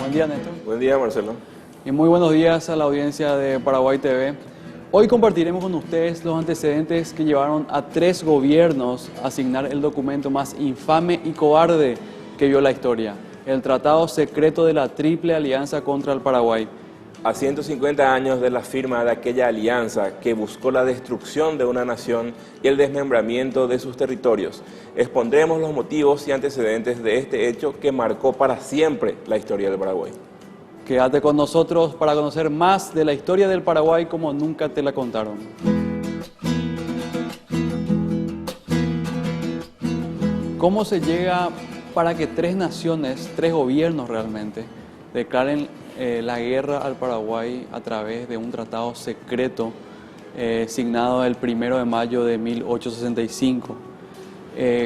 Buen día, Néstor. Buen día, Marcelo. Y muy buenos días a la audiencia de Paraguay TV. Hoy compartiremos con ustedes los antecedentes que llevaron a 3 gobiernos a asignar el documento más infame y cobarde que vio la historia, el Tratado Secreto de la Triple Alianza contra el Paraguay. A 150 años de la firma de aquella alianza que buscó la destrucción de una nación y el desmembramiento de sus territorios, expondremos los motivos y antecedentes de este hecho que marcó para siempre la historia del Paraguay. Quédate con nosotros para conocer más de la historia del Paraguay como nunca te la contaron. ¿Cómo se llega para que 3 naciones, 3 gobiernos realmente, declaren la guerra al Paraguay a través de un tratado secreto signado el 1 de mayo de 1865?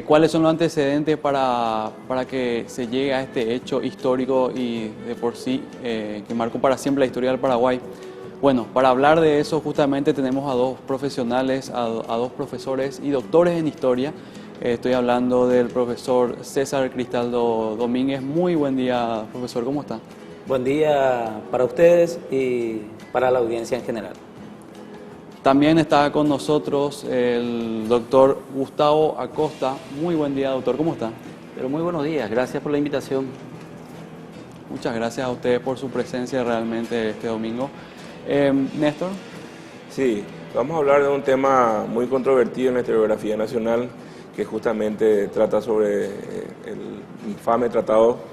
¿Cuáles son los antecedentes para que se llegue a este hecho histórico y de por sí que marcó para siempre la historia del Paraguay? Bueno, para hablar de eso justamente tenemos a 2 profesionales, a 2 profesores y doctores en historia. Estoy hablando del profesor César Cristaldo Domínguez. Muy buen día, profesor, ¿cómo está? Buen día para ustedes y para la audiencia en general. También está con nosotros el doctor Gustavo Acosta. Muy buen día, doctor, ¿cómo está? Pero muy buenos días, gracias por la invitación. Muchas gracias a ustedes por su presencia realmente este domingo. Néstor. Sí, vamos a hablar de un tema muy controvertido en la historiografía nacional, que justamente trata sobre el infame tratado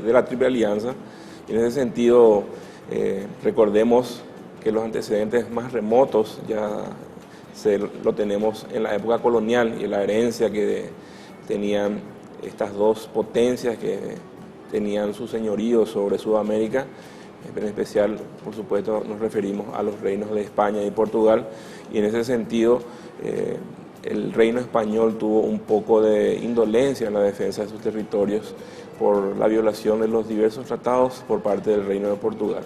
de la Triple Alianza. Y en ese sentido, recordemos que los antecedentes más remotos ya lo tenemos en la época colonial y en la herencia que tenían estas 2 potencias que tenían su señorío sobre Sudamérica. En especial, por supuesto, nos referimos a los reinos de España y Portugal, y en ese sentido el reino español tuvo un poco de indolencia en la defensa de sus territorios por la violación de los diversos tratados por parte del reino de Portugal.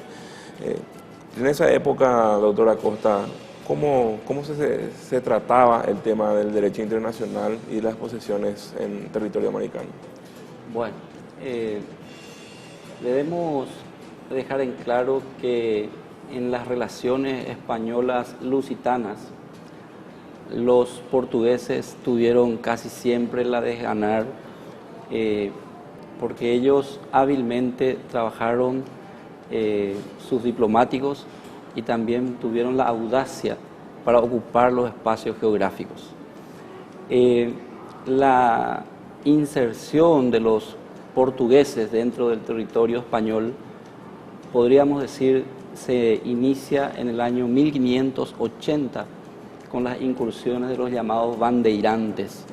En esa época, doctora Acosta, ¿cómo se trataba el tema del derecho internacional y las posesiones en territorio americano? Bueno, debemos dejar en claro que en las relaciones españolas lusitanas, los portugueses tuvieron casi siempre la de ganar, porque ellos hábilmente trabajaron sus diplomáticos y también tuvieron la audacia para ocupar los espacios geográficos. La inserción de los portugueses dentro del territorio español, podríamos decir, se inicia en el año 1580 con las incursiones de los llamados bandeirantes.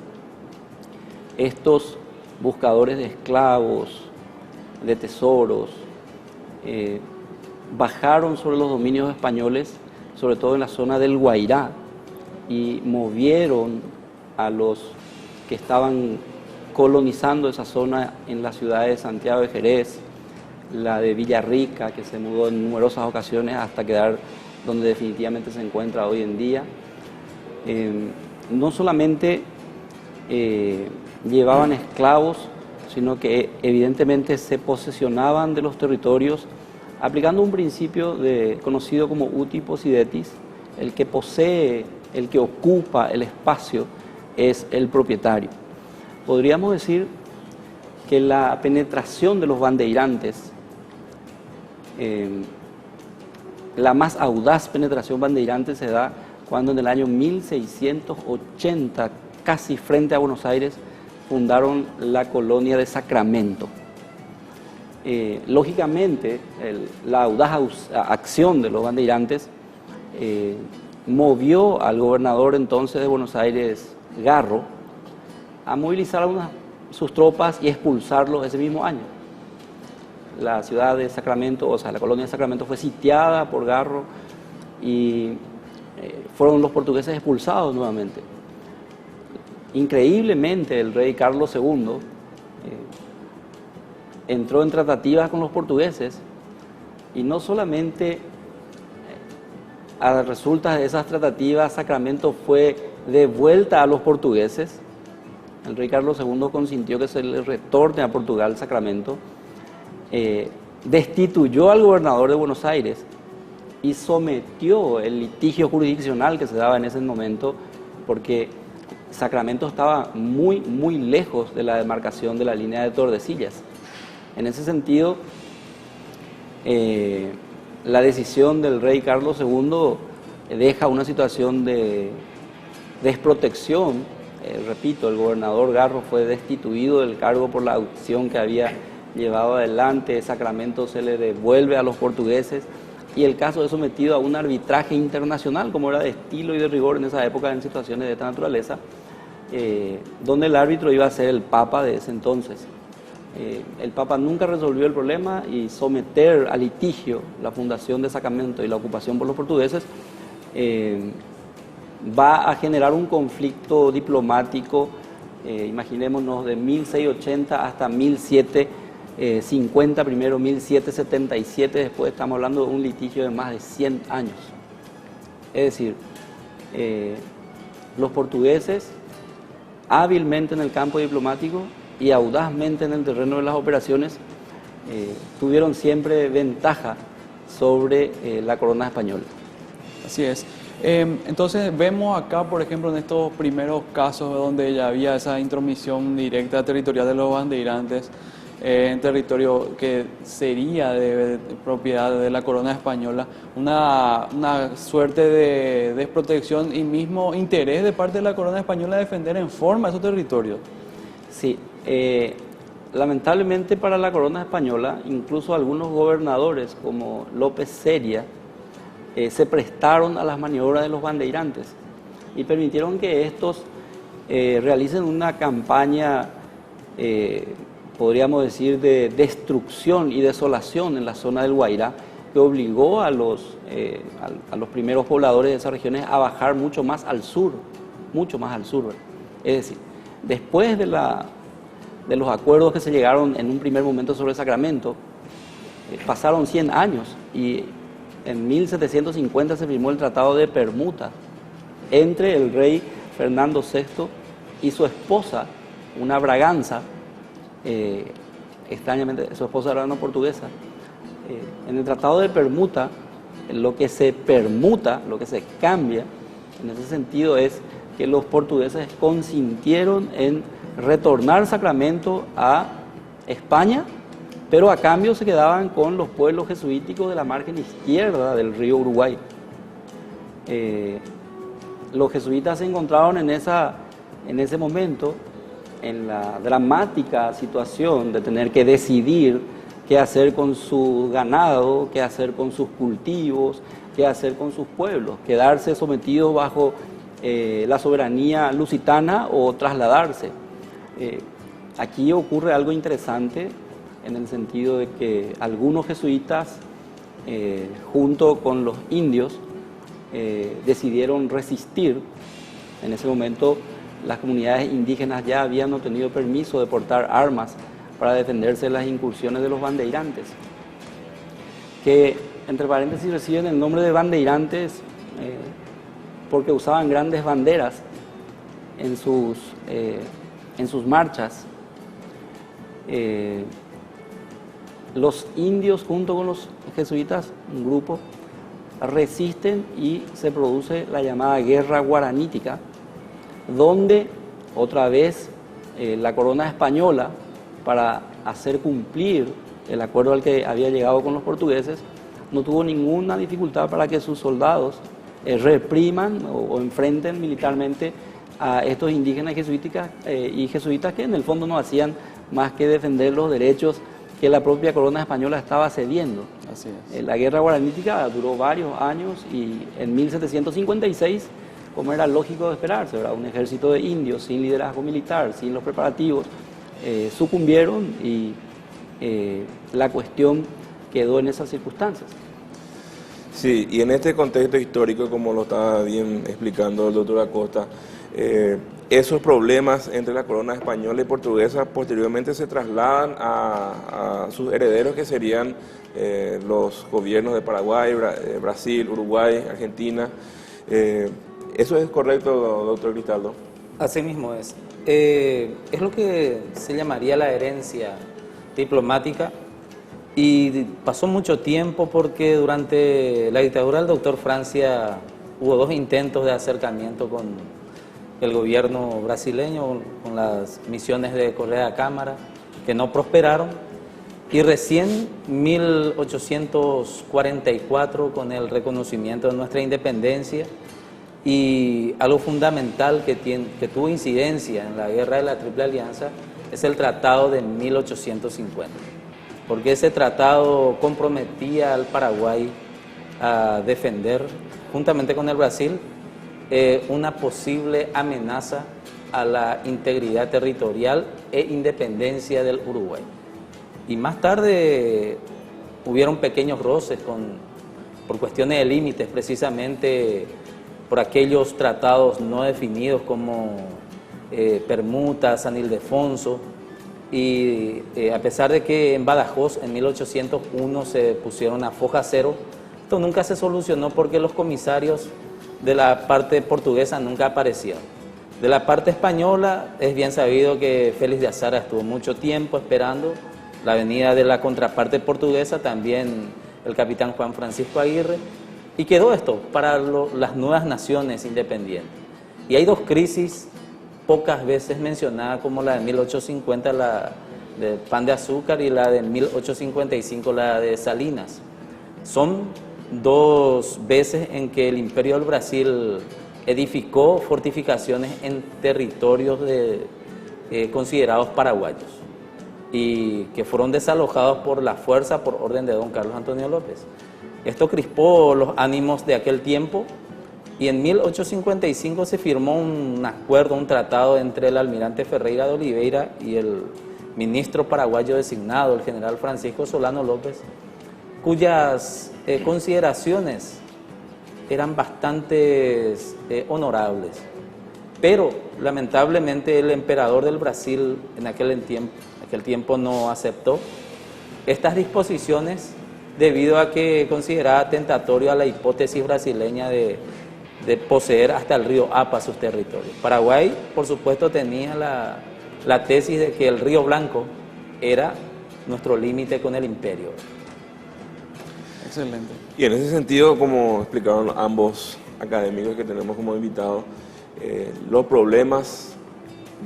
Estos buscadores de esclavos, de tesoros, bajaron sobre los dominios españoles, sobre todo en la zona del Guairá, y movieron a los que estaban colonizando esa zona en las ciudades de Santiago de Jerez, la de Villarrica, que se mudó en numerosas ocasiones hasta quedar donde definitivamente se encuentra hoy en día. No solamente llevaban esclavos, sino que evidentemente se posesionaban de los territorios aplicando un principio conocido como uti possidetis. El que posee, el que ocupa el espacio es el propietario. Podríamos decir que la penetración de los bandeirantes, la más audaz penetración bandeirante se da cuando en el año 1680, casi frente a Buenos Aires, fundaron la colonia de Sacramento. Lógicamente, la audaz acción de los bandeirantes movió al gobernador entonces de Buenos Aires, Garro, a movilizar sus tropas y expulsarlos ese mismo año. La ciudad de Sacramento, o sea, la colonia de Sacramento fue sitiada por Garro y fueron los portugueses expulsados nuevamente. Increíblemente, el rey Carlos II entró en tratativas con los portugueses y no solamente a resultas de esas tratativas Sacramento fue devuelta a los portugueses. El rey Carlos II consintió que se le retorne a Portugal Sacramento, destituyó al gobernador de Buenos Aires y sometió el litigio jurisdiccional que se daba en ese momento, porque Sacramento estaba muy, muy lejos de la demarcación de la línea de Tordesillas. En ese sentido, la decisión del rey Carlos II deja una situación de desprotección. Repito, el gobernador Garro fue destituido del cargo por la acción que había llevado adelante. Sacramento se le devuelve a los portugueses y el caso es sometido a un arbitraje internacional, como era de estilo y de rigor en esa época en situaciones de esta naturaleza, donde el árbitro iba a ser el Papa de ese entonces. El Papa nunca resolvió el problema y someter a litigio la fundación de Sacramento y la ocupación por los portugueses va a generar un conflicto diplomático, imaginémonos, de 1680 hasta 1750, primero 1777, después estamos hablando de un litigio de más de 100 años. Es decir, los portugueses, hábilmente en el campo diplomático y audazmente en el terreno de las operaciones, tuvieron siempre ventaja sobre la corona española. Así es. Entonces vemos acá, por ejemplo, en estos primeros casos donde ya había esa intromisión directa territorial de los bandeirantes en territorio que sería de propiedad de la corona española, una suerte de desprotección y mismo interés de parte de la corona española de defender en forma esos territorios. Sí, lamentablemente para la corona española, incluso algunos gobernadores como López Seria se prestaron a las maniobras de los bandeirantes y permitieron que estos realicen una campaña, podríamos decir, de destrucción y desolación en la zona del Guairá, que obligó a los primeros pobladores de esas regiones a bajar mucho más al sur, ¿verdad? Es decir, después de los acuerdos que se llegaron en un primer momento sobre Sacramento, pasaron 100 años y en 1750 se firmó el Tratado de Permuta entre el rey Fernando VI y su esposa, una Braganza, extrañamente su esposa era una portuguesa. En el Tratado de Permuta, lo que se permuta, lo que se cambia, en ese sentido es que los portugueses consintieron en retornar Sacramento a España, pero a cambio se quedaban con los pueblos jesuíticos de la margen izquierda del río Uruguay. Los jesuitas se encontraron en ese momento en la dramática situación de tener que decidir qué hacer con su ganado, qué hacer con sus cultivos, qué hacer con sus pueblos, quedarse sometidos bajo la soberanía lusitana o trasladarse. Aquí ocurre algo interesante en el sentido de que algunos jesuitas, junto con los indios, decidieron resistir. En ese momento las comunidades indígenas ya habían obtenido permiso de portar armas para defenderse de las incursiones de los bandeirantes, que entre paréntesis reciben el nombre de bandeirantes porque usaban grandes banderas en sus marchas. Los indios junto con los jesuitas, un grupo, resisten y se produce la llamada guerra guaranítica, donde otra vez la corona española, para hacer cumplir el acuerdo al que había llegado con los portugueses, no tuvo ninguna dificultad para que sus soldados repriman o enfrenten militarmente a estos indígenas y jesuitas que en el fondo no hacían más que defender los derechos que la propia corona española estaba cediendo. Así es. La guerra guaranítica duró varios años y en 1756, como era lógico de esperarse, ¿verdad?, un ejército de indios sin liderazgo militar, sin los preparativos, sucumbieron y la cuestión quedó en esas circunstancias. Sí, y en este contexto histórico, como lo estaba bien explicando el doctor Acosta, esos problemas entre la corona española y portuguesa posteriormente se trasladan a sus herederos, que serían los gobiernos de Paraguay, Brasil, Uruguay, Argentina. ¿Eso es correcto, doctor Cristaldo? Así mismo es. Es lo que se llamaría la herencia diplomática Y pasó mucho tiempo porque durante la dictadura del doctor Francia hubo 2 intentos de acercamiento con el gobierno brasileño, con las misiones de Correa da Cámara, que no prosperaron. Y recién 1844, con el reconocimiento de nuestra independencia, y algo fundamental que tuvo incidencia en la guerra de la Triple Alianza, es el Tratado de 1850. Porque ese tratado comprometía al Paraguay a defender, juntamente con el Brasil, una posible amenaza a la integridad territorial e independencia del Uruguay. Y más tarde hubieron pequeños roces por cuestiones de límites, precisamente por aquellos tratados no definidos como Permuta, San Ildefonso. Y a pesar de que en Badajoz en 1801 se pusieron a foja cero, esto nunca se solucionó porque los comisarios de la parte portuguesa nunca aparecieron. De la parte española es bien sabido que Félix de Azara estuvo mucho tiempo esperando la venida de la contraparte portuguesa, también el capitán Juan Francisco Aguirre, y quedó esto para las nuevas naciones independientes. Y hay 2 crisis pocas veces mencionada, como la de 1850, la de Pan de Azúcar, y la de 1855, la de Salinas. Son 2 veces en que el Imperio del Brasil edificó fortificaciones en territorios considerados paraguayos y que fueron desalojados por la fuerza por orden de don Carlos Antonio López. Esto crispó los ánimos de aquel tiempo. Y en 1855 se firmó un acuerdo, un tratado entre el almirante Ferreira de Oliveira y el ministro paraguayo designado, el general Francisco Solano López, cuyas consideraciones eran bastante honorables. Pero lamentablemente el emperador del Brasil en aquel tiempo no aceptó estas disposiciones debido a que consideraba tentatorio a la hipótesis brasileña de poseer hasta el río Apa sus territorios. Paraguay, por supuesto, tenía la tesis de que el río Blanco era nuestro límite con el imperio. Excelente. Y en ese sentido, como explicaron ambos académicos que tenemos como invitados, los problemas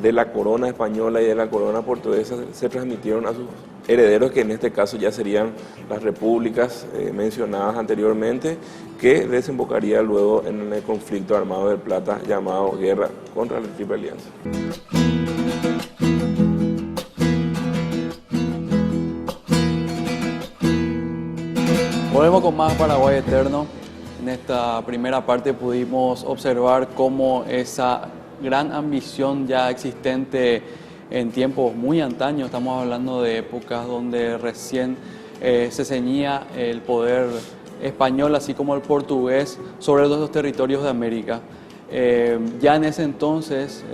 de la corona española y de la corona portuguesa se transmitieron a sus herederos, que en este caso ya serían las repúblicas mencionadas anteriormente, que desembocaría luego en el conflicto armado del Plata llamado Guerra contra la Triple Alianza. Volvemos con más Paraguay Eterno. En esta primera parte pudimos observar cómo esa gran ambición ya existente en tiempos muy antaños, estamos hablando de épocas donde recién se ceñía el poder español, así como el portugués, sobre los territorios de América. Ya en ese entonces,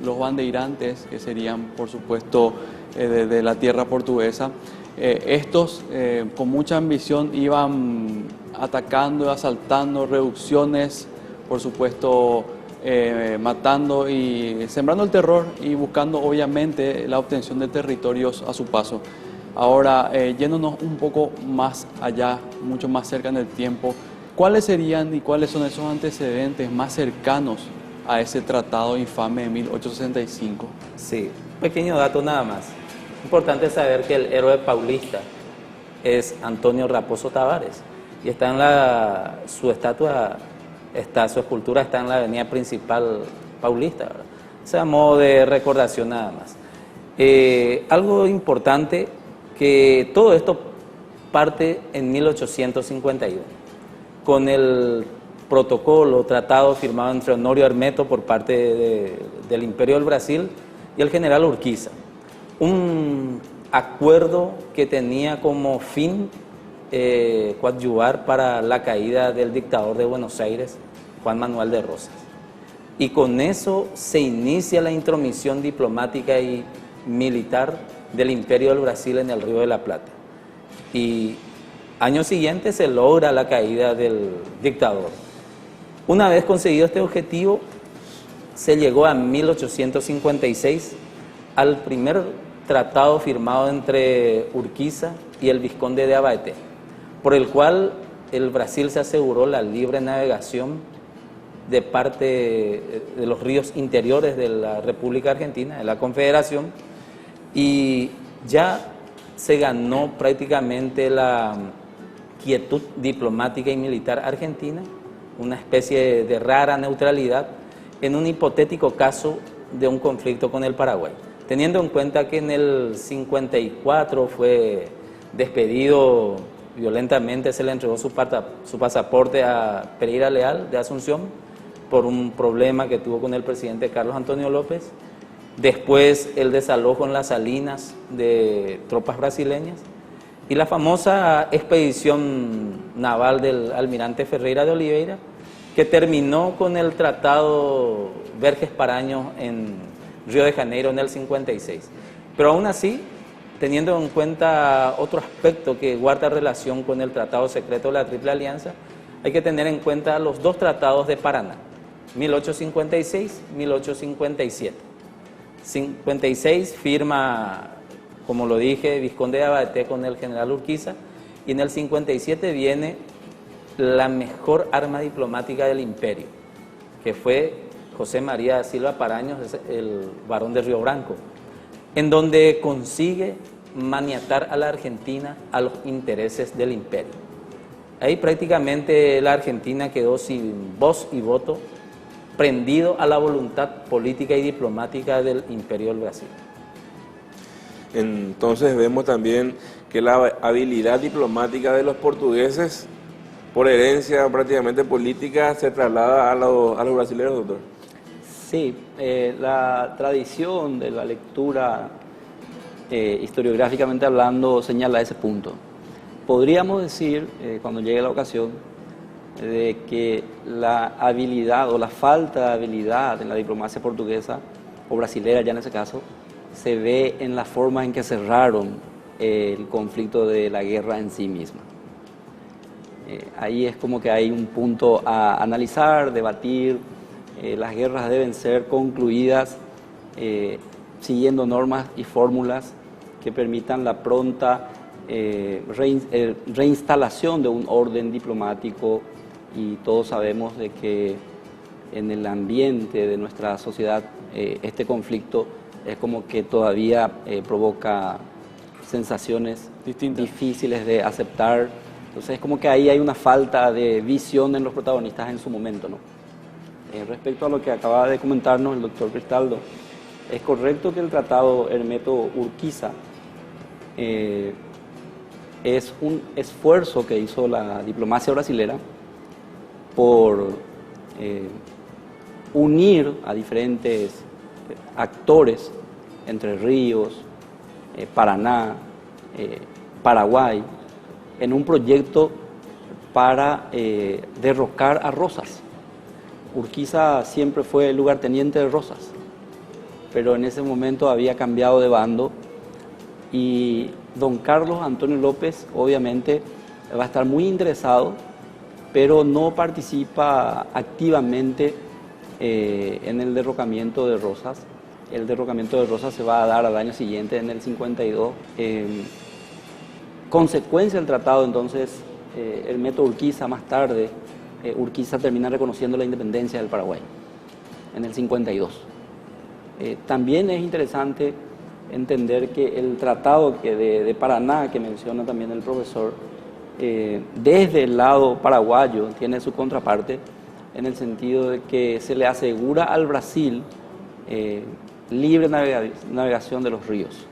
los bandeirantes, que serían por supuesto de la tierra portuguesa, estos con mucha ambición iban atacando, asaltando, reducciones, por supuesto, matando y sembrando el terror y buscando obviamente la obtención de territorios a su paso. Ahora, yéndonos un poco más allá, mucho más cerca en el tiempo, ¿cuáles serían y cuáles son esos antecedentes más cercanos a ese tratado infame de 1865? Sí, pequeño dato nada más. Importante saber que el héroe paulista es Antonio Raposo Tavares y está en su escultura está en la avenida principal paulista, ¿verdad? O sea, a modo de recordación nada más. Algo importante, que todo esto parte en 1851, con el protocolo, tratado firmado entre Honorio Hermeto por parte del Imperio del Brasil y el general Urquiza. Un acuerdo que tenía como fin coadyuvar para la caída del dictador de Buenos Aires, Juan Manuel de Rosas. Y con eso se inicia la intromisión diplomática y militar del Imperio del Brasil en el Río de la Plata. Y año siguiente se logra la caída del dictador. Una vez conseguido este objetivo, se llegó a 1856 al primer tratado firmado entre Urquiza y el vizconde de Abaeté, por el cual el Brasil se aseguró la libre navegación de parte de los ríos interiores de la República Argentina, de la Confederación, y ya se ganó prácticamente la quietud diplomática y militar argentina, una especie de rara neutralidad en un hipotético caso de un conflicto con el Paraguay. Teniendo en cuenta que en el 54 fue despedido violentamente, se le entregó su pasaporte a Pereira Leal de Asunción por un problema que tuvo con el presidente Carlos Antonio López. Después el desalojo en las Salinas de tropas brasileñas y la famosa expedición naval del almirante Ferreira de Oliveira, que terminó con el Tratado Verges-Paraño en Río de Janeiro en el 56. Pero aún así, teniendo en cuenta otro aspecto que guarda relación con el Tratado Secreto de la Triple Alianza, hay que tener en cuenta los dos tratados de Paraná, 1856 y 1857. 56 firma, como lo dije, vizconde de Abaeté con el general Urquiza, y en el 57 viene la mejor arma diplomática del imperio, que fue José María da Silva Paraños, el barón de Río Branco, en donde consigue maniatar a la Argentina a los intereses del imperio. Ahí prácticamente la Argentina quedó sin voz y voto, prendido a la voluntad política y diplomática del imperio del Brasil. Entonces vemos también que la habilidad diplomática de los portugueses, por herencia prácticamente política, se traslada a los brasileños, doctor. Sí, la tradición de la lectura, historiográficamente hablando, señala ese punto. Podríamos decir, cuando llegue la ocasión, de que la habilidad o la falta de habilidad en la diplomacia portuguesa, o brasilera ya en ese caso, se ve en la forma en que cerraron el conflicto de la guerra en sí misma. Ahí es como que hay un punto a analizar, debatir. Las guerras deben ser concluidas siguiendo normas y fórmulas que permitan la pronta reinstalación de un orden diplomático, y todos sabemos de que en el ambiente de nuestra sociedad este conflicto es como que todavía provoca sensaciones difíciles de aceptar. Entonces es como que ahí hay una falta de visión en los protagonistas en su momento, ¿no? Respecto a lo que acaba de comentarnos el doctor Cristaldo, es correcto que el tratado Hermeto-Urquiza es un esfuerzo que hizo la diplomacia brasilera por unir a diferentes actores, Entre Ríos, Paraná, Paraguay, en un proyecto para derrocar a Rosas. Urquiza siempre fue el lugarteniente de Rosas, pero en ese momento había cambiado de bando, y don Carlos Antonio López obviamente va a estar muy interesado, pero no participa activamente en el derrocamiento de Rosas. El derrocamiento de Rosas se va a dar al año siguiente, en el 52. Consecuencia del tratado, entonces, Hermeto Urquiza, más tarde, Urquiza termina reconociendo la independencia del Paraguay, en el 52. También es interesante entender que el tratado de Paraná, que menciona también el profesor, desde el lado paraguayo tiene su contraparte, en el sentido de que se le asegura al Brasil libre navegación de los ríos,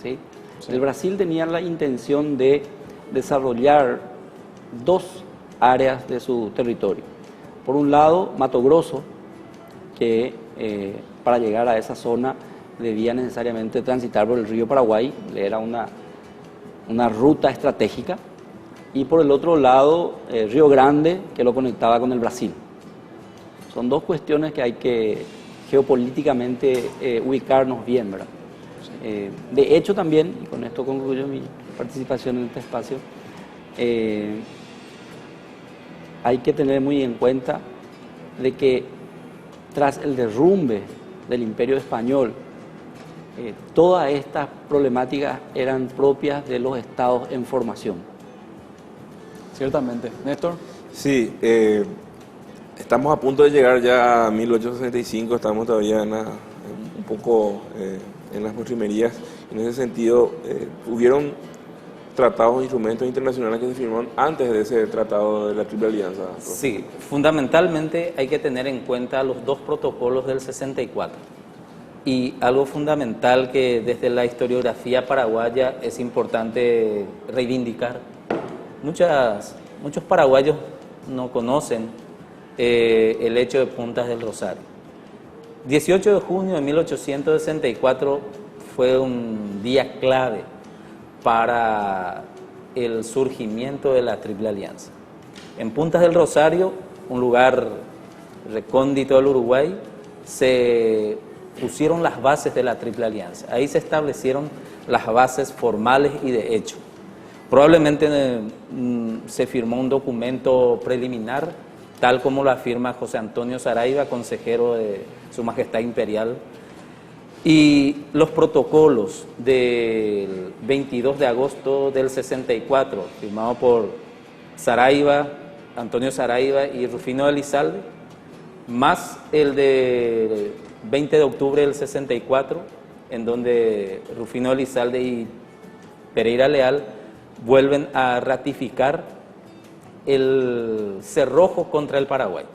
¿sí? Sí. El Brasil tenía la intención de desarrollar dos áreas de su territorio. Por un lado, Mato Grosso, que para llegar a esa zona debía necesariamente transitar por el río Paraguay, era una ruta estratégica, y por el otro lado, Río Grande, que lo conectaba con el Brasil. Son dos cuestiones que hay que geopolíticamente ubicarnos bien, ¿verdad? De hecho también, y con esto concluyo mi participación en este espacio, hay que tener muy en cuenta de que tras el derrumbe del Imperio Español todas estas problemáticas eran propias de los estados en formación. Ciertamente. Néstor. Sí, estamos a punto de llegar ya a 1865, estamos todavía un poco en las postrimerías. En ese sentido, hubieron tratados, instrumentos internacionales que se firmaron antes de ese tratado de la Triple Alianza. Sí, fundamentalmente hay que tener en cuenta los dos protocolos del 64. Y algo fundamental que desde la historiografía paraguaya es importante reivindicar. Muchos paraguayos no conocen el hecho de Puntas del Rosario. 18 de junio de 1864 fue un día clave para el surgimiento de la Triple Alianza. En Puntas del Rosario, un lugar recóndito del Uruguay, se pusieron las bases de la Triple Alianza. Ahí se establecieron las bases formales y de hecho. Probablemente se firmó un documento preliminar, tal como lo afirma José Antonio Saraiva, consejero de Su Majestad Imperial. Y los protocolos del 22 de agosto del 64, firmado por Saraiva, Antonio Saraiva y Rufino de Elizalde, más el de 20 de octubre del 64, en donde Rufino de Elizalde y Pereira Leal vuelven a ratificar el cerrojo contra el Paraguay.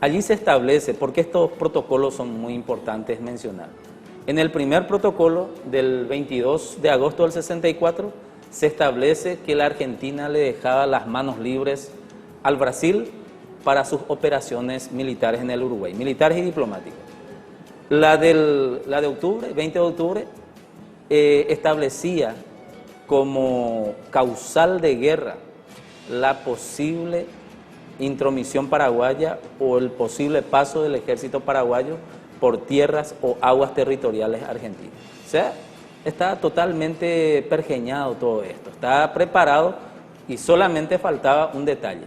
Allí se establece, porque estos protocolos son muy importantes mencionar. En el primer protocolo del 22 de agosto del 64 se establece que la Argentina le dejaba las manos libres al Brasil para sus operaciones militares en el Uruguay, militares y diplomáticas. La de octubre, 20 de octubre, establecía como causal de guerra la posible intromisión paraguaya o el posible paso del ejército paraguayo por tierras o aguas territoriales argentinas. O sea, estaba totalmente pergeñado todo esto, estaba preparado y solamente faltaba un detalle,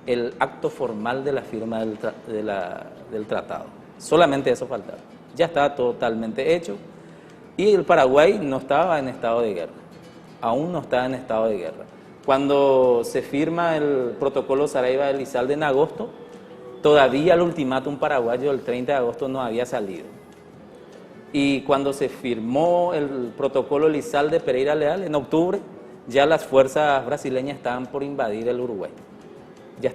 el acto formal de la firma del tratado. Solamente eso faltaba. Ya estaba totalmente hecho y el Paraguay no estaba en estado de guerra, aún no estaba en estado de guerra. Cuando se firma el protocolo Saraiva-Elizalde en agosto, todavía el ultimátum paraguayo del 30 de agosto no había salido. Y cuando se firmó el protocolo Elizalde-Pereira Leal en octubre, ya las fuerzas brasileñas estaban por invadir el Uruguay. Ya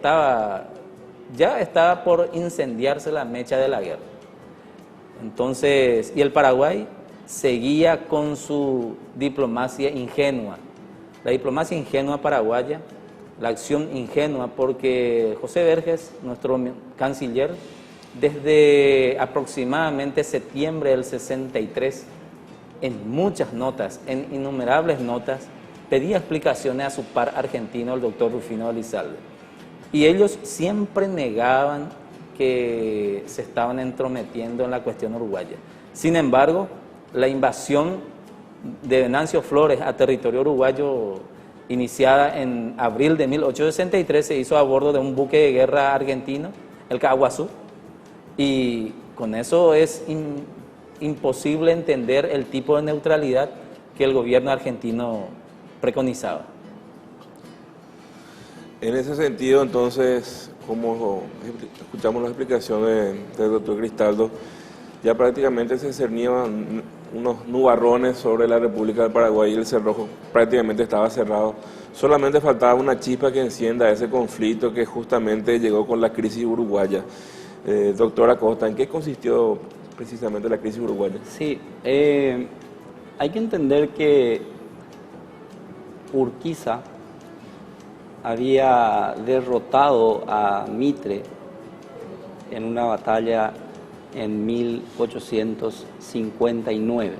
estaba por incendiarse la mecha de la guerra. Entonces, y el Paraguay seguía con su diplomacia ingenua. La diplomacia ingenua paraguaya, la acción ingenua, porque José Vergés, nuestro canciller, desde aproximadamente septiembre del 63, en muchas notas, en innumerables notas, pedía explicaciones a su par argentino, el doctor Rufino de Elizalde. Y ellos siempre negaban que se estaban entrometiendo en la cuestión uruguaya. Sin embargo, la invasión de Venancio Flores a territorio uruguayo, iniciada en abril de 1863, se hizo a bordo de un buque de guerra argentino, el Caguazú, y con eso es imposible entender el tipo de neutralidad que el gobierno argentino preconizaba. En ese sentido, entonces, como escuchamos la explicación del doctor Cristaldo, ya prácticamente se cernían unos nubarrones sobre la República del Paraguay y el cerrojo prácticamente estaba cerrado. Solamente faltaba una chispa que encienda ese conflicto que justamente llegó con la crisis uruguaya. Doctor Acosta, ¿en qué consistió precisamente la crisis uruguaya? Sí, hay que entender que Urquiza había derrotado a Mitre en una batalla en 1859.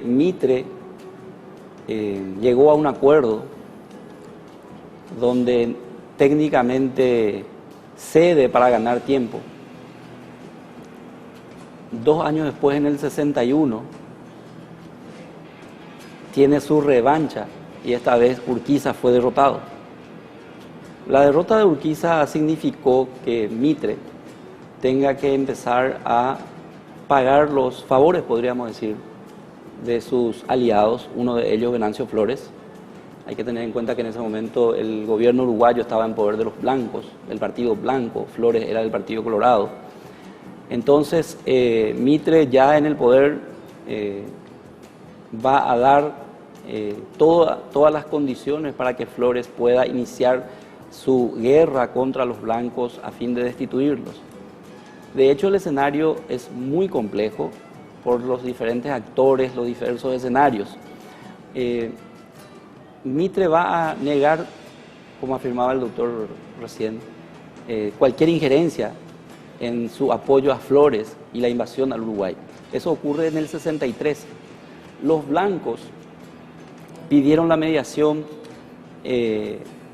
Mitre llegó a un acuerdo donde técnicamente cede para ganar tiempo. 2 años después, en el 61, tiene su revancha y esta vez Urquiza fue derrotado. La derrota de Urquiza significó que Mitre tenga que empezar a pagar los favores, podríamos decir, de sus aliados, uno de ellos Venancio Flores. Hay que tener en cuenta que en ese momento el gobierno uruguayo estaba en poder de los blancos, el partido blanco, Flores era del partido colorado. Entonces, Mitre ya en el poder va a dar todas las condiciones para que Flores pueda iniciar su guerra contra los blancos a fin de destituirlos. De hecho, el escenario es muy complejo por los diferentes actores, los diversos escenarios. Mitre va a negar, como afirmaba el doctor recién, cualquier injerencia en su apoyo a Flores y la invasión al Uruguay. Eso ocurre en el 63. Los blancos pidieron la mediación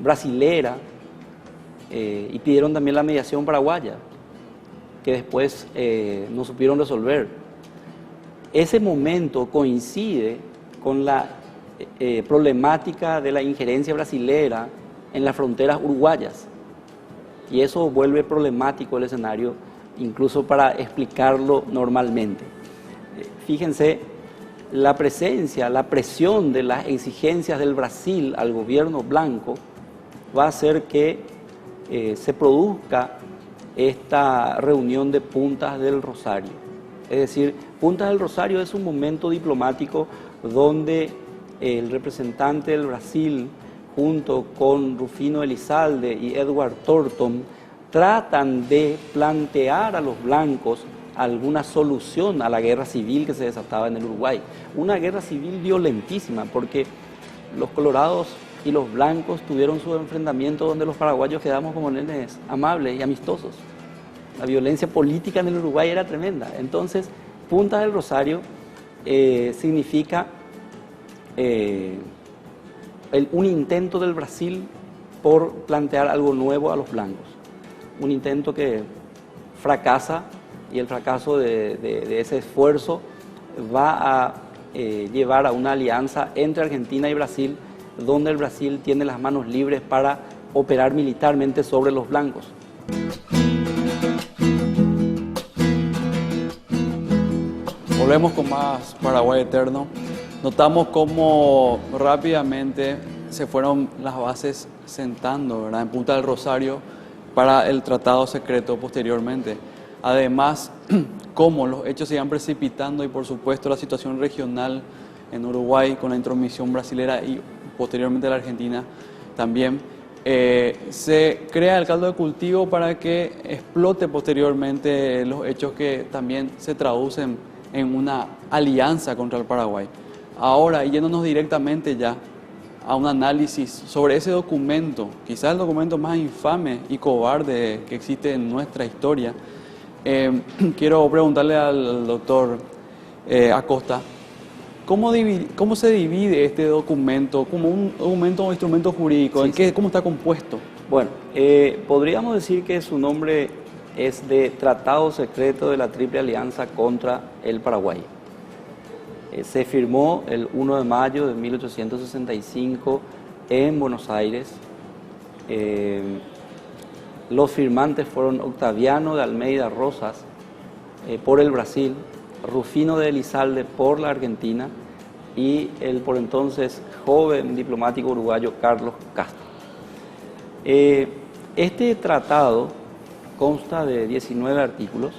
brasilera y pidieron también la mediación paraguaya, que después no supieron resolver. Ese momento coincide con la problemática de la injerencia brasilera en las fronteras uruguayas. Y eso vuelve problemático el escenario, incluso para explicarlo normalmente. Fíjense, la presencia, la presión de las exigencias del Brasil al gobierno blanco va a hacer que se produzca esta reunión de Puntas del Rosario. Es decir, Puntas del Rosario es un momento diplomático donde el representante del Brasil, junto con Rufino Elizalde y Edward Thornton, tratan de plantear a los blancos alguna solución a la guerra civil que se desataba en el Uruguay. Una guerra civil violentísima, porque los colorados y los blancos tuvieron su enfrentamiento donde los paraguayos quedamos como nenes amables y amistosos. La violencia política en el Uruguay era tremenda. Entonces, Punta del Rosario significa un intento del Brasil por plantear algo nuevo a los blancos. Un intento que fracasa, y el fracaso de ese esfuerzo va a llevar a una alianza entre Argentina y Brasil, donde el Brasil tiene las manos libres para operar militarmente sobre los blancos. Volvemos con más Paraguay Eterno. Notamos cómo rápidamente se fueron las bases sentando, ¿verdad?, en Punta del Rosario para el tratado secreto posteriormente. Además, cómo los hechos se iban precipitando y, por supuesto, la situación regional en Uruguay con la intromisión brasilera y posteriormente la Argentina también, se crea el caldo de cultivo para que explote posteriormente los hechos que también se traducen en una alianza contra el Paraguay. Ahora, yéndonos directamente ya a un análisis sobre ese documento, quizás el documento más infame y cobarde que existe en nuestra historia, quiero preguntarle al doctor Acosta, ¿cómo se divide este documento como un documento o instrumento jurídico? Sí. ¿Cómo está compuesto? Bueno, podríamos decir que su nombre es de Tratado Secreto de la Triple Alianza contra el Paraguay. Se firmó el 1 de mayo de 1865 en Buenos Aires. Los firmantes fueron Octaviano de Almeida Rosas por el Brasil, Rufino de Elizalde por la Argentina y el por entonces joven diplomático uruguayo Carlos Castro. Este tratado consta de 19 artículos,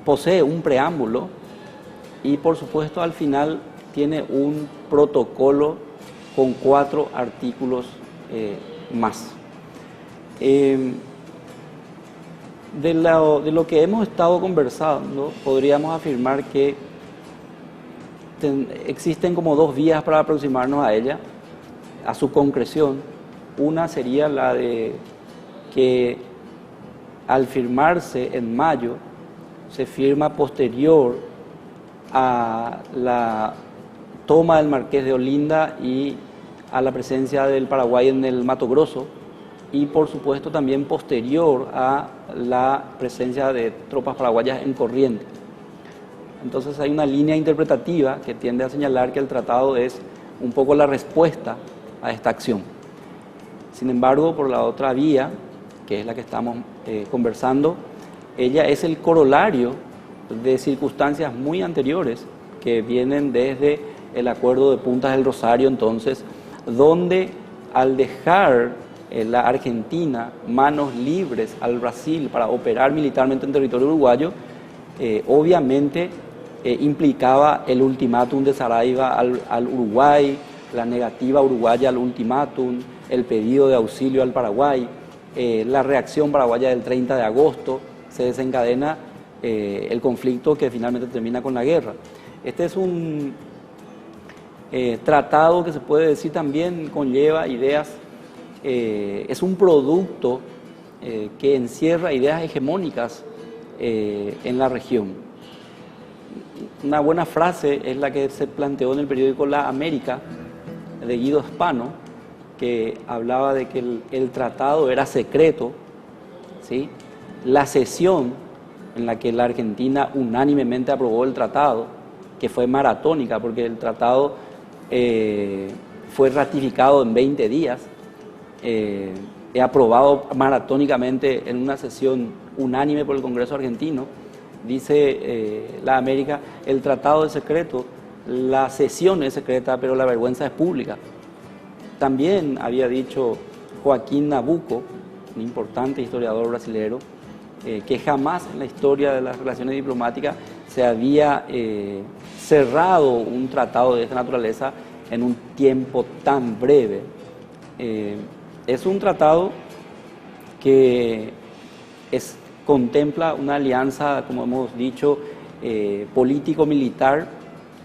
posee un preámbulo y por supuesto al final tiene un protocolo con 4 artículos más. De lo que hemos estado conversando, podríamos afirmar que existen como 2 vías para aproximarnos a ella, a su concreción. Una sería la de que al firmarse en mayo, se firma posterior a la toma del Marqués de Olinda y a la presencia del Paraguay en el Mato Grosso, y por supuesto también posterior a la presencia de tropas paraguayas en Corrientes. Entonces hay una línea interpretativa que tiende a señalar que el tratado es un poco la respuesta a esta acción. Sin embargo, por la otra vía, que es la que estamos conversando, ella es el corolario de circunstancias muy anteriores que vienen desde el acuerdo de Puntas del Rosario, entonces, donde al dejar la Argentina manos libres al Brasil para operar militarmente en territorio uruguayo, obviamente implicaba el ultimátum de Saraiva al Uruguay, la negativa uruguaya al ultimátum, el pedido de auxilio al Paraguay, la reacción paraguaya del 30 de agosto, se desencadena el conflicto que finalmente termina con la guerra. Este es un tratado que se puede decir también conlleva ideas, es un producto que encierra ideas hegemónicas en la región. Una buena frase es la que se planteó en el periódico La América de Guido Spano, que hablaba de que el tratado era secreto, ¿sí? La sesión en la que la Argentina unánimemente aprobó el tratado, que fue maratónica porque el tratado fue ratificado en 20 días, aprobado maratónicamente en una sesión unánime por el Congreso argentino. Dice La América, el tratado es secreto, la sesión es secreta, pero la vergüenza es pública. También había dicho Joaquín Nabuco, un importante historiador brasilero, que jamás en la historia de las relaciones diplomáticas se había cerrado un tratado de esta naturaleza en un tiempo tan breve. Es un tratado que contempla una alianza, como hemos dicho, político-militar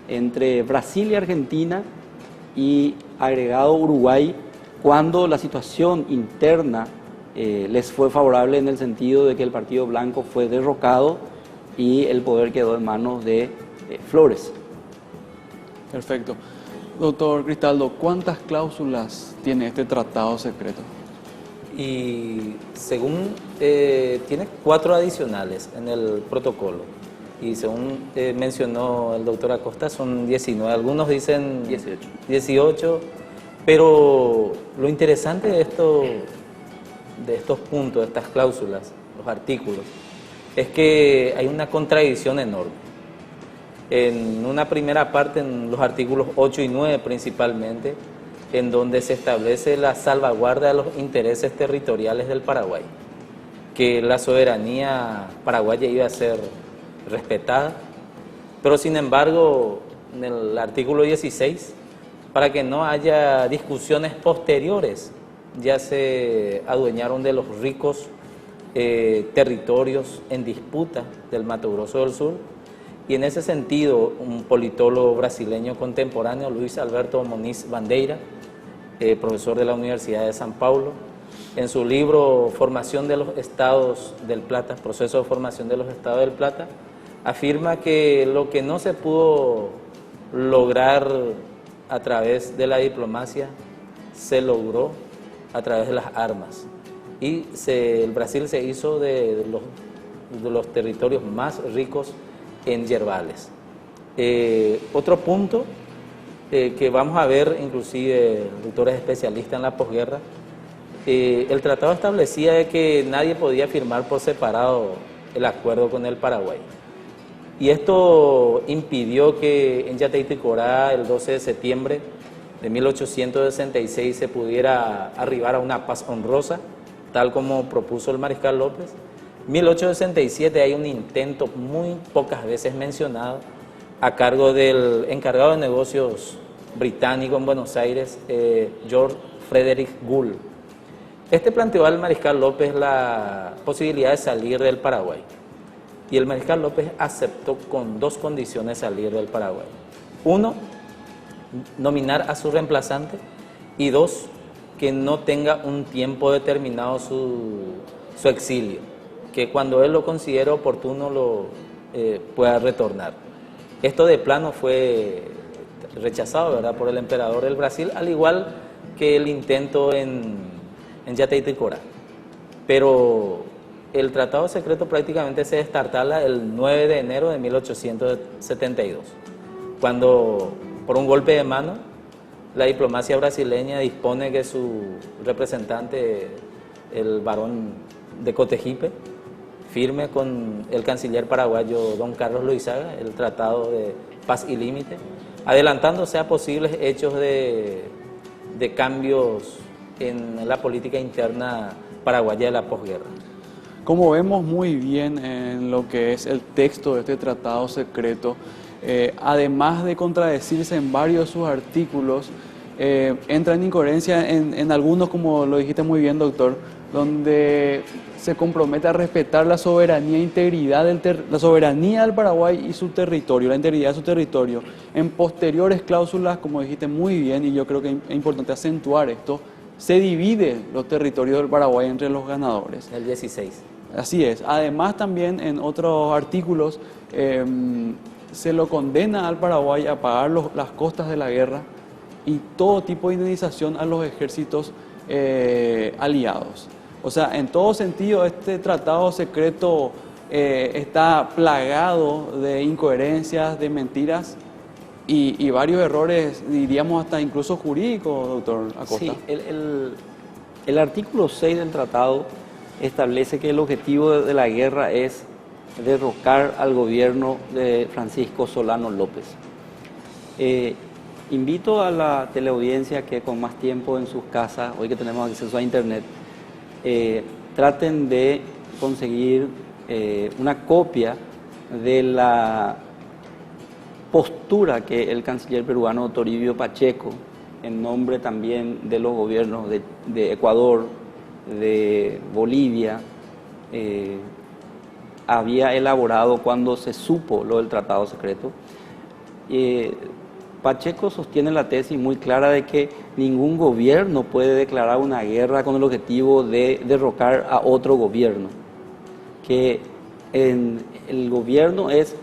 entre Brasil y Argentina y agregado Uruguay cuando la situación interna les fue favorable en el sentido de que el Partido Blanco fue derrocado y el poder quedó en manos de Flores. Perfecto. Doctor Cristaldo, ¿cuántas cláusulas tiene este tratado secreto? Y según tiene 4 adicionales en el protocolo. Y según mencionó el doctor Acosta, son 19. Algunos dicen 18. Pero lo interesante de estos puntos, de estas cláusulas, los artículos, es que hay una contradicción enorme. En una primera parte, en los artículos 8 y 9 principalmente, en donde se establece la salvaguarda de los intereses territoriales del Paraguay, que la soberanía paraguaya iba a ser respetada, pero sin embargo, en el artículo 16, para que no haya discusiones posteriores, ya se adueñaron de los ricos territorios en disputa del Mato Grosso del Sur, y en ese sentido, un politólogo brasileño contemporáneo, Luis Alberto Moniz Bandeira, profesor de la Universidad de San Paulo, en su libro Formación de los Estados del Plata, Proceso de Formación de los Estados del Plata, afirma que lo que no se pudo lograr a través de la diplomacia, se logró a través de las armas. Y el Brasil se hizo de los territorios más ricos en yerbales. Otro punto que vamos a ver, inclusive doctores especialistas en la posguerra, el tratado establecía de que nadie podía firmar por separado el acuerdo con el Paraguay. Y esto impidió que en Yateiticorá, el 12 de septiembre de 1866, se pudiera arribar a una paz honrosa, tal como propuso el mariscal López. En 1867 hay un intento muy pocas veces mencionado a cargo del encargado de negocios británico en Buenos Aires, George Frederick Gould. Este planteó al mariscal López la posibilidad de salir del Paraguay. Y el mariscal López aceptó con 2 condiciones salir del Paraguay. 1, nominar a su reemplazante, y 2, que no tenga un tiempo determinado su exilio, que cuando él lo considere oportuno lo pueda retornar. Esto de plano fue rechazado, ¿verdad?, por el emperador del Brasil, al igual que el intento en Yateiticorá. Pero el tratado secreto prácticamente se destartala el 9 de enero de 1872, cuando por un golpe de mano la diplomacia brasileña dispone que su representante, el barón de Cotegipe, firme con el canciller paraguayo don Carlos Loizaga el Tratado de Paz y Límite, adelantándose a posibles hechos de cambios en la política interna paraguaya de la posguerra. Como vemos muy bien en lo que es el texto de este tratado secreto, además de contradecirse en varios de sus artículos, entra en incoherencia en algunos, como lo dijiste muy bien, doctor, donde se compromete a respetar la soberanía e integridad la soberanía del Paraguay y su territorio, la integridad de su territorio. En posteriores cláusulas, como dijiste muy bien, y yo creo que es importante acentuar esto, se divide los territorios del Paraguay entre los ganadores. El 16. Así es. Además, también en otros artículos se lo condena al Paraguay a pagar las costas de la guerra y todo tipo de indemnización a los ejércitos aliados. O sea, en todo sentido, este tratado secreto está plagado de incoherencias, de mentiras y varios errores, diríamos hasta incluso jurídicos, doctor Acosta. Sí, el artículo 6 del tratado establece que el objetivo de la guerra es derrocar al gobierno de Francisco Solano López. Invito a la teleaudiencia que con más tiempo en sus casas, hoy que tenemos acceso a internet, traten de conseguir una copia de la postura que el canciller peruano Toribio Pacheco, en nombre también de los gobiernos de Ecuador, de Bolivia, había elaborado cuando se supo lo del tratado secreto. Pacheco sostiene la tesis muy clara de que ningún gobierno puede declarar una guerra con el objetivo de derrocar a otro gobierno, que el gobierno es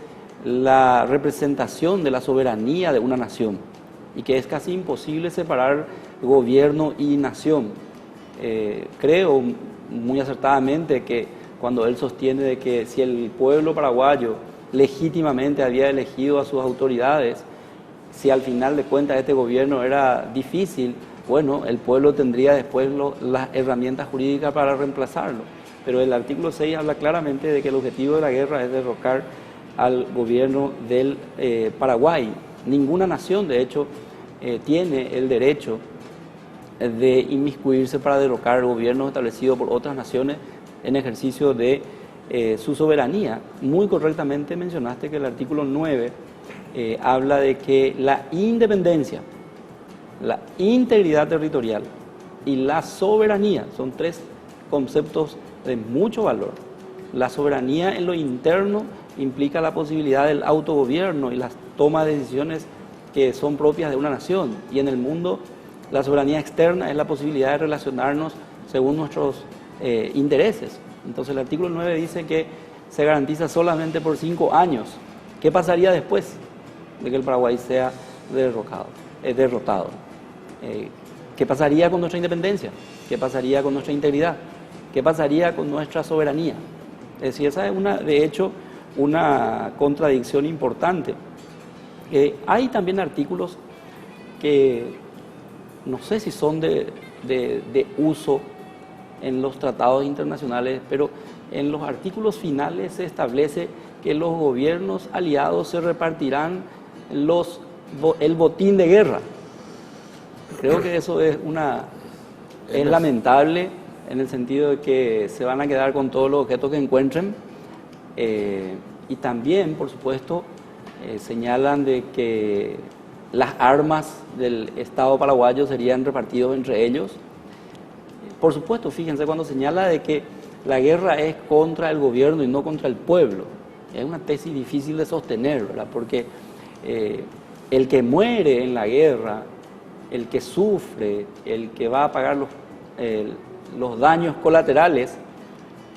la representación de la soberanía de una nación y que es casi imposible separar gobierno y nación. Creo muy acertadamente que cuando él sostiene de que si el pueblo paraguayo legítimamente había elegido a sus autoridades, si al final de cuentas este gobierno era difícil, bueno, el pueblo tendría después las herramientas jurídicas para reemplazarlo. Pero el artículo 6 habla claramente de que el objetivo de la guerra es derrocar al gobierno del Paraguay. Ninguna nación, de hecho, tiene el derecho de inmiscuirse para derrocar gobiernos establecidos por otras naciones en ejercicio de su soberanía. Muy correctamente mencionaste que el artículo 9 habla de que la independencia, la integridad territorial y la soberanía son tres conceptos de mucho valor. La soberanía en lo interno implica la posibilidad del autogobierno y las tomas de decisiones que son propias de una nación. Y en el mundo, la soberanía externa es la posibilidad de relacionarnos según nuestros intereses. Entonces el artículo 9 dice que se garantiza solamente por 5 años. ¿Qué pasaría después de que el Paraguay sea derrotado? ¿Qué pasaría con nuestra independencia? ¿Qué pasaría con nuestra integridad? ¿Qué pasaría con nuestra soberanía? Es decir, esa es de hecho una contradicción importante. Hay también artículos que no sé si son de uso en los tratados internacionales, pero en los artículos finales se establece que los gobiernos aliados se repartirán el botín de guerra. Creo que eso es lamentable en el sentido de que se van a quedar con todos los objetos que encuentren y también, por supuesto, señalan de que las armas del Estado paraguayo serían repartidas entre ellos. Por supuesto, fíjense cuando señala de que la guerra es contra el gobierno y no contra el pueblo. Es una tesis difícil de sostener, ¿verdad? Porque el que muere en la guerra, el que sufre, el que va a pagar los daños colaterales,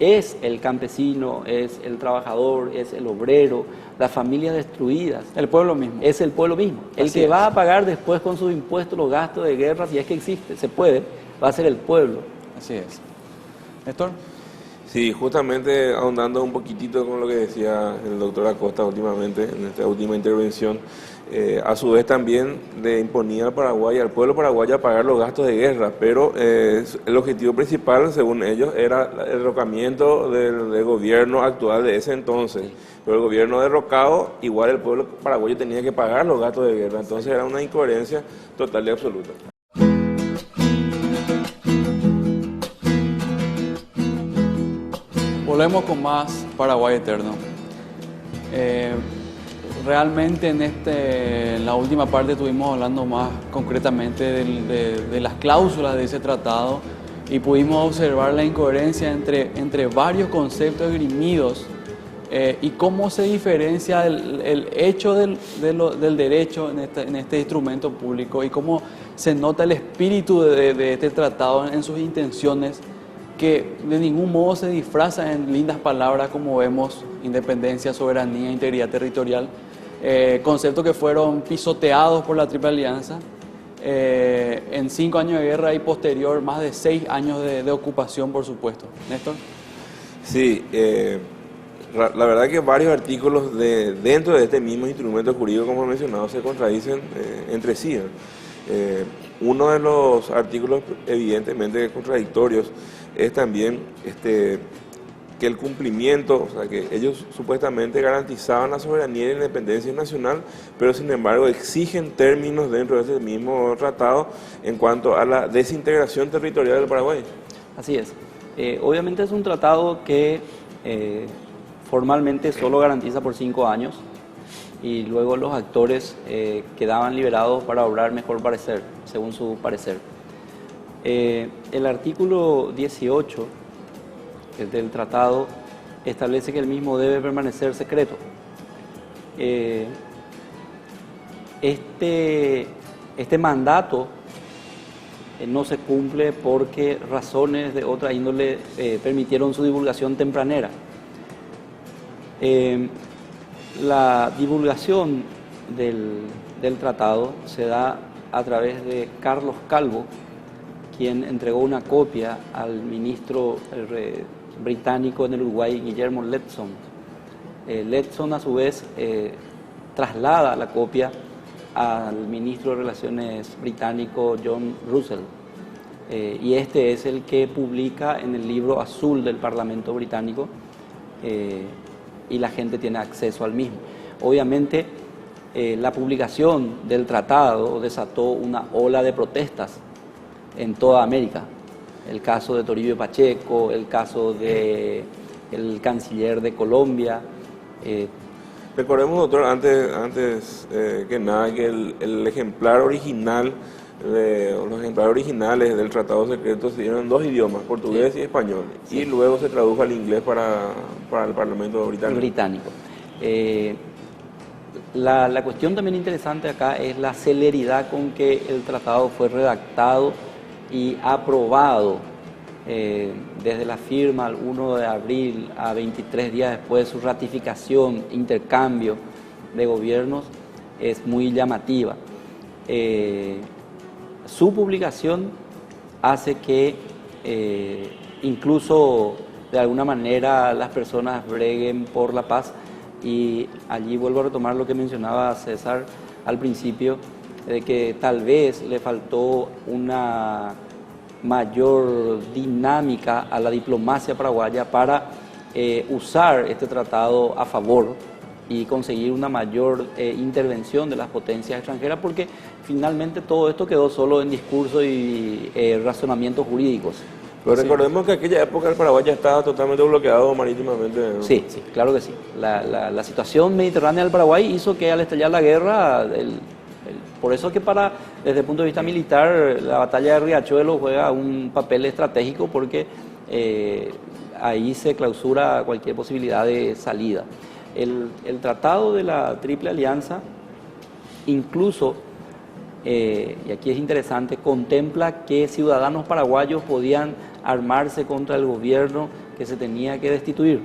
es el campesino, es el trabajador, es el obrero, las familias destruidas. El pueblo mismo. Es el pueblo mismo. El que va a pagar después con sus impuestos los gastos de guerra, si es que existe, se puede, va a ser el pueblo. Así es. Néstor. Sí, justamente ahondando un poquitito con lo que decía el doctor Acosta últimamente, en esta última intervención, a su vez también le imponía al Paraguay, al pueblo paraguayo, a pagar los gastos de guerra, pero el objetivo principal, según ellos, era el derrocamiento del gobierno actual de ese entonces. Pero el gobierno derrocado, igual el pueblo paraguayo tenía que pagar los gastos de guerra, entonces era una incoherencia total y absoluta. Volvemos con más Paraguay Eterno. Realmente en la última parte estuvimos hablando más concretamente de las cláusulas de ese tratado y pudimos observar la incoherencia entre varios conceptos esgrimidos y cómo se diferencia el hecho del derecho en este instrumento público y cómo se nota el espíritu de este tratado en sus intenciones, que de ningún modo se disfraza en lindas palabras como vemos: independencia, soberanía, integridad territorial, conceptos que fueron pisoteados por la Triple Alianza en 5 años de guerra y posterior más de 6 años de ocupación, por supuesto. ¿Néstor? Sí, la verdad que varios artículos dentro de este mismo instrumento jurídico, como he mencionado, se contradicen entre sí. Uno de los artículos evidentemente contradictorios es también que el cumplimiento, o sea, que ellos supuestamente garantizaban la soberanía y la independencia nacional, pero sin embargo exigen términos dentro de ese mismo tratado en cuanto a la desintegración territorial del Paraguay. Así es. Obviamente es un tratado que formalmente solo garantiza por 5 años y luego los actores quedaban liberados para obrar mejor parecer, según su parecer. El artículo 18 del tratado establece que el mismo debe permanecer secreto. Este mandato no se cumple porque razones de otra índole permitieron su divulgación tempranera. La divulgación del tratado se da a través de Carlos Calvo, quien entregó una copia al ministro británico en el Uruguay, Guillermo Letson. Letson, a su vez, traslada la copia al ministro de Relaciones británico, John Russell, y este es el que publica en el libro azul del Parlamento británico, y la gente tiene acceso al mismo. Obviamente, la publicación del tratado desató una ola de protestas en toda América. El caso de Toribio Pacheco, el caso del canciller de Colombia. Recordemos, doctor, antes que nada, que el ejemplar original, los ejemplares originales del Tratado Secreto se dieron en 2 idiomas, portugués y español, y luego se tradujo al inglés para el Parlamento británico. La cuestión también interesante acá es la celeridad con que el tratado fue redactado y aprobado, desde la firma al 1 de abril a 23 días después de su ratificación, intercambio de gobiernos, es muy llamativa. Su publicación hace que incluso de alguna manera las personas breguen por la paz, y allí vuelvo a retomar lo que mencionaba César al principio, de que tal vez le faltó una mayor dinámica a la diplomacia paraguaya para usar este tratado a favor y conseguir una mayor intervención de las potencias extranjeras, porque finalmente todo esto quedó solo en discurso y razonamientos jurídicos. Pero recordemos que en aquella época el Paraguay ya estaba totalmente bloqueado marítimamente, ¿no? Sí, claro que sí. La situación mediterránea del Paraguay hizo que al estallar la guerra, por eso que desde el punto de vista militar, la batalla de Riachuelo juega un papel estratégico, porque ahí se clausura cualquier posibilidad de salida. El tratado de la Triple Alianza, incluso, y aquí es interesante, contempla que ciudadanos paraguayos podían armarse contra el gobierno que se tenía que destituir.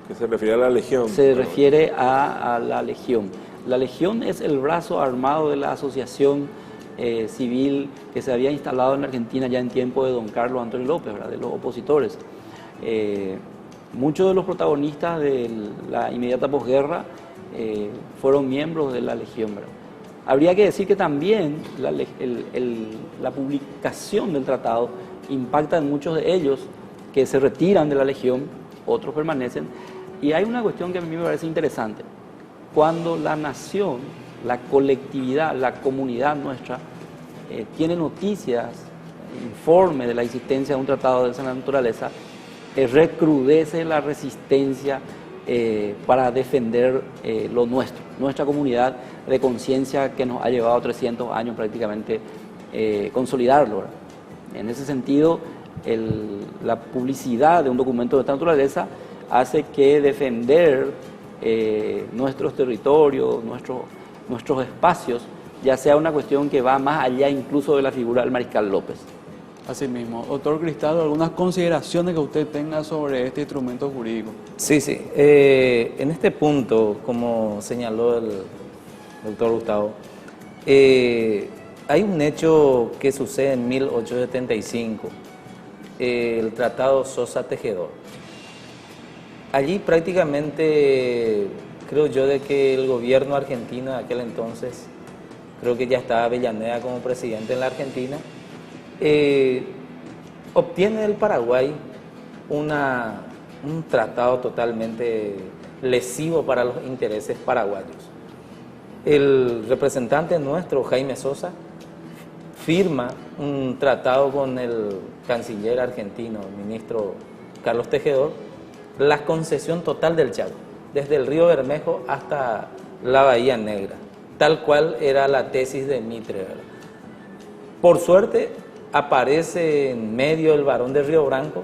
Que se refiere a la Legión. Se refiere a la Legión. La Legión es el brazo armado de la asociación civil que se había instalado en Argentina ya en tiempo de don Carlos Antonio López, ¿verdad?, de los opositores. muchos de los protagonistas de la inmediata posguerra fueron miembros de la Legión, ¿verdad? Habría que decir que también la publicación del tratado impacta en muchos de ellos que se retiran de la Legión, otros permanecen, y hay una cuestión que a mí me parece interesante. Cuando la nación, la colectividad, la comunidad nuestra tiene noticias, informes de la existencia de un tratado de esa naturaleza, recrudece la resistencia para defender lo nuestro, nuestra comunidad de conciencia que nos ha llevado 300 años prácticamente consolidarlo, ¿verdad? En ese sentido, la publicidad de un documento de esta naturaleza hace que defender nuestros territorios, nuestros espacios, ya sea una cuestión que va más allá incluso de la figura del Mariscal López. Así mismo. Doctor Cristaldo, ¿algunas consideraciones que usted tenga sobre este instrumento jurídico? Sí. En este punto, como señaló el doctor Gustavo, hay un hecho que sucede en 1875, el Tratado Sosa-Tejedor. Allí prácticamente creo yo de que el gobierno argentino de aquel entonces, creo que ya estaba Avellaneda como presidente en la Argentina, obtiene del Paraguay un tratado totalmente lesivo para los intereses paraguayos. El representante nuestro, Jaime Sosa, firma un tratado con el canciller argentino, el ministro Carlos Tejedor, la concesión total del Chaco, desde el río Bermejo hasta la Bahía Negra, tal cual era la tesis de Mitre, ¿verdad? Por suerte, aparece en medio el varón de Río Branco,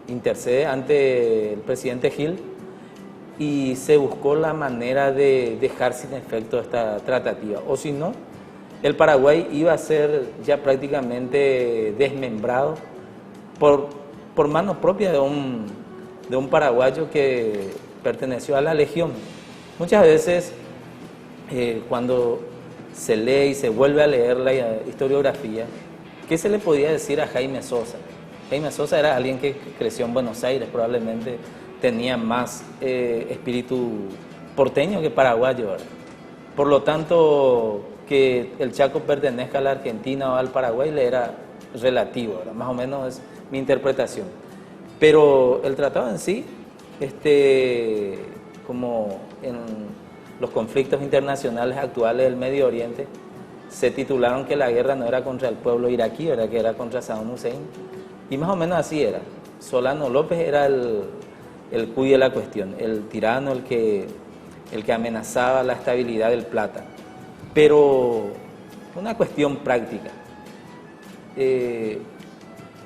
intercede ante el presidente Gil y se buscó la manera de dejar sin efecto esta tratativa. O si no, el Paraguay iba a ser ya prácticamente desmembrado por mano propia de un paraguayo que perteneció a la Legión. Muchas veces, cuando se lee y se vuelve a leer la historiografía, ¿qué se le podía decir a Jaime Sosa? Jaime Sosa era alguien que creció en Buenos Aires, probablemente tenía más espíritu porteño que paraguayo, ¿verdad? Por lo tanto, que el Chaco pertenezca a la Argentina o al Paraguay le era relativo, ¿verdad? Más o menos es mi interpretación. Pero el tratado en sí, como en los conflictos internacionales actuales del Medio Oriente, se titularon que la guerra no era contra el pueblo iraquí, era que era contra Saddam Hussein, y más o menos así era. Solano López era el cuy de la cuestión, el tirano, el que amenazaba la estabilidad del Plata. Pero una cuestión práctica,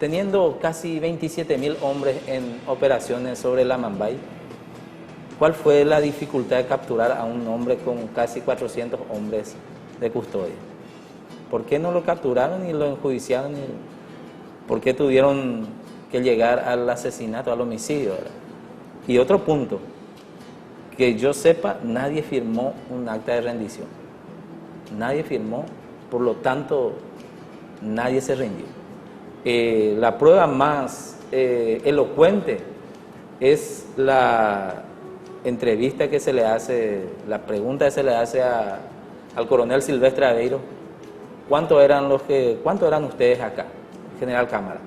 teniendo casi 27.000 hombres en operaciones sobre la Mambay, ¿cuál fue la dificultad de capturar a un hombre con casi 400 hombres de custodia? ¿Por qué no lo capturaron y lo enjuiciaron? ¿Por qué tuvieron que llegar al asesinato, al homicidio, ¿verdad? Y otro punto, que yo sepa, nadie firmó un acta de rendición. Nadie firmó, por lo tanto, nadie se rindió. La prueba más elocuente es la entrevista que se le hace, la pregunta que se le hace al coronel Silvestre Aveiro: ¿cuánto eran ustedes acá, general Cámara?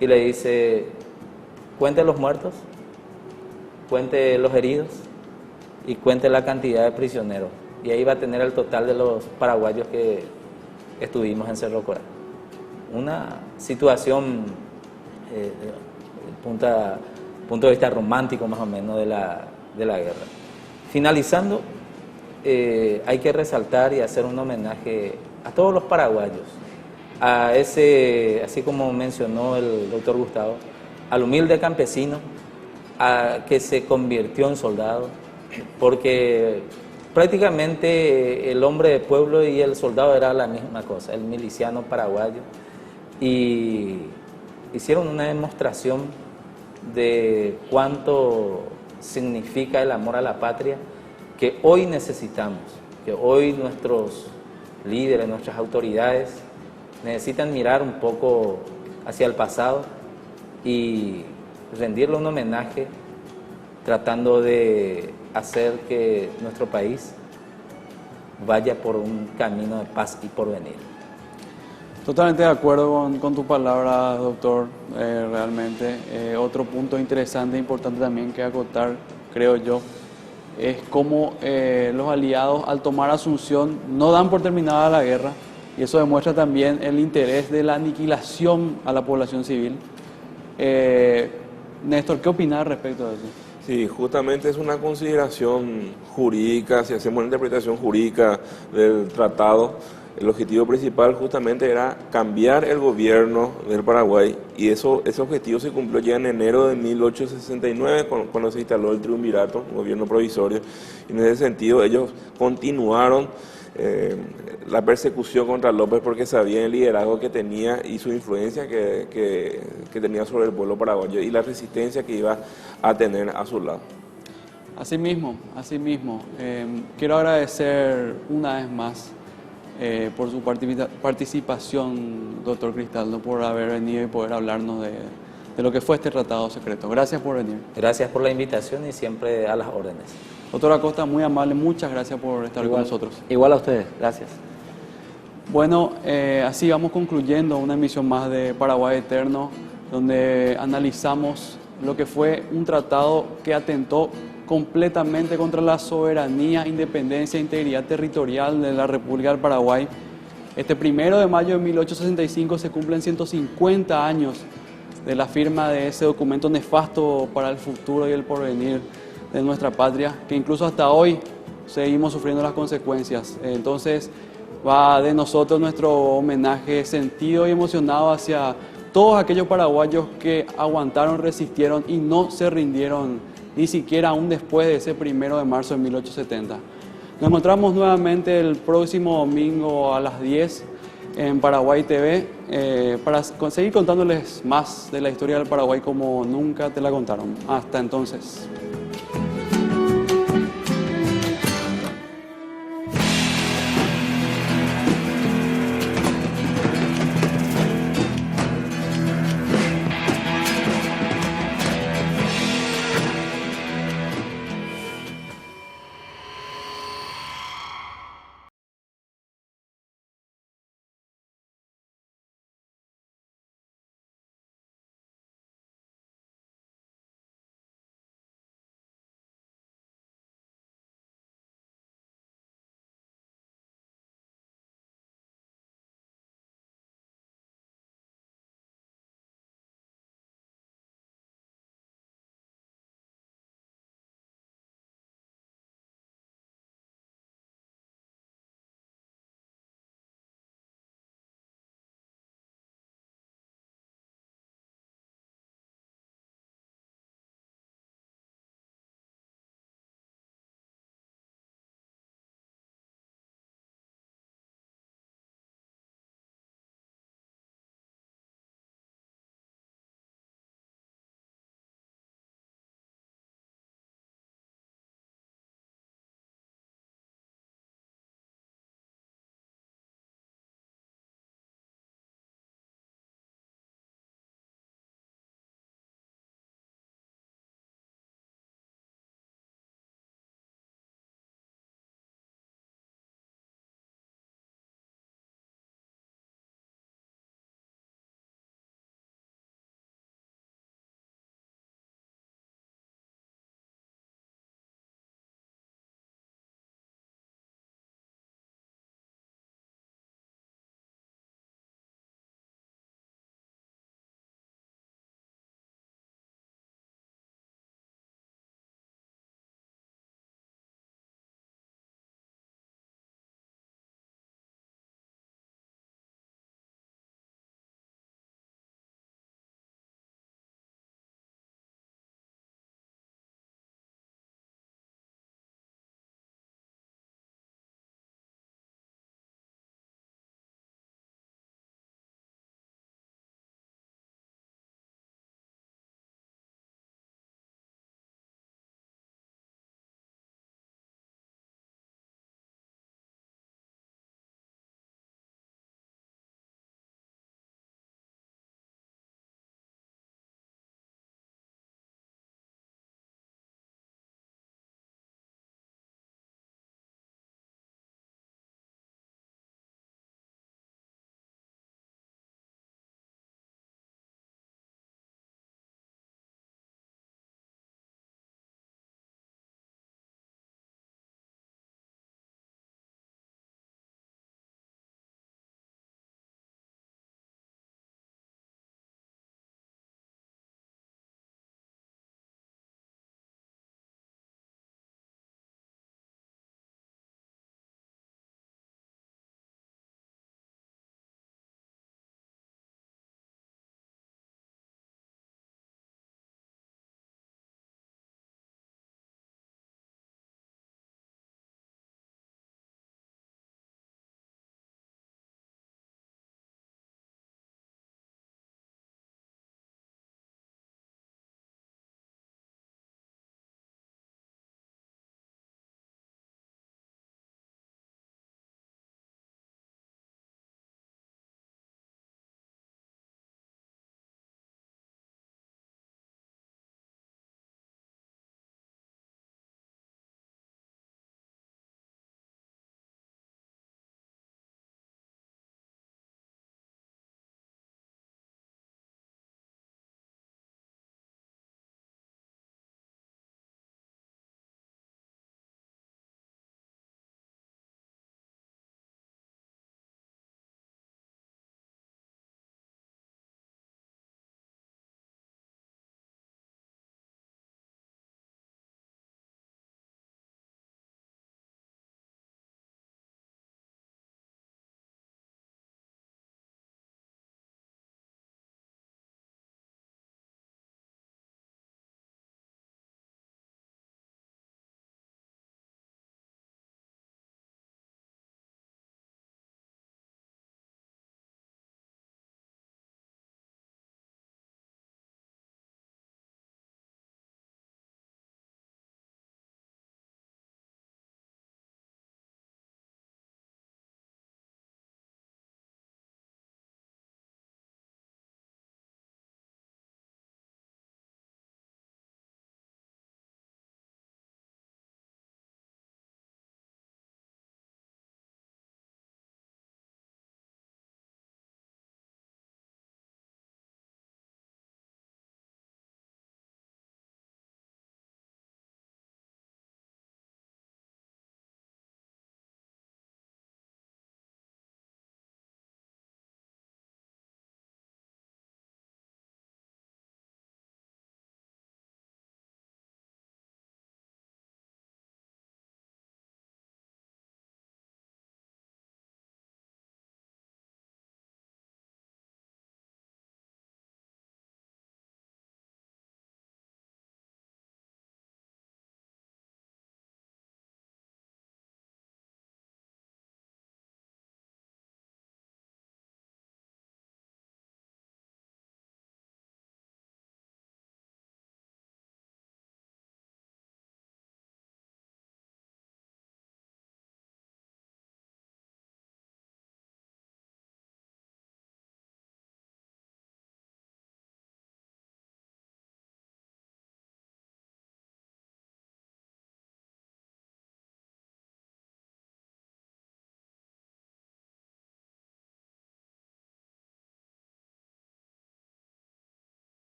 Y le dice: cuente los muertos, cuente los heridos y cuente la cantidad de prisioneros. Y ahí va a tener el total de los paraguayos que estuvimos en Cerro Corá. Una situación, punto de vista romántico más o menos de la guerra. Finalizando, hay que resaltar y hacer un homenaje a todos los paraguayos, a ese, así como mencionó el doctor Gustavo, al humilde campesino que se convirtió en soldado, porque prácticamente el hombre de pueblo y el soldado era la misma cosa, el miliciano paraguayo, y hicieron una demostración de cuánto significa el amor a la patria que hoy necesitamos, que hoy nuestros líderes, nuestras autoridades necesitan mirar un poco hacia el pasado y rendirle un homenaje tratando de hacer que nuestro país vaya por un camino de paz y porvenir. Totalmente de acuerdo con tu palabra, doctor, realmente. Otro punto interesante e importante también que acotar, creo yo, es cómo los aliados al tomar Asunción no dan por terminada la guerra, y eso demuestra también el interés de la aniquilación a la población civil. Néstor, ¿qué opinas respecto a eso? Sí, justamente es una consideración jurídica, si hacemos una interpretación jurídica del tratado, el objetivo principal justamente era cambiar el gobierno del Paraguay, y ese objetivo se cumplió ya en enero de 1869 cuando se instaló el triunvirato, un gobierno provisorio, y en ese sentido ellos continuaron la persecución contra López porque sabían el liderazgo que tenía y su influencia que tenía sobre el pueblo paraguayo y la resistencia que iba a tener a su lado. Asimismo, quiero agradecer una vez más por su participación, doctor Cristaldo, por haber venido y poder hablarnos de lo que fue este tratado secreto. Gracias por venir. Gracias por la invitación y siempre a las órdenes. Doctor Acosta, muy amable, muchas gracias por estar con nosotros. Igual a ustedes, gracias. Bueno, así vamos concluyendo una emisión más de Paraguay Eterno, donde analizamos lo que fue un tratado que atentó completamente contra la soberanía, independencia e integridad territorial de la República del Paraguay. Este 1 de mayo de 1865 se cumplen 150 años de la firma de ese documento nefasto para el futuro y el porvenir de nuestra patria, que incluso hasta hoy seguimos sufriendo las consecuencias. Entonces va de nosotros nuestro homenaje sentido y emocionado hacia todos aquellos paraguayos que aguantaron, resistieron y no se rindieron ni siquiera aún después de ese 1 de marzo de 1870. Nos encontramos nuevamente el próximo domingo a las 10 en Paraguay TV para seguir contándoles más de la historia del Paraguay como nunca te la contaron. Hasta entonces.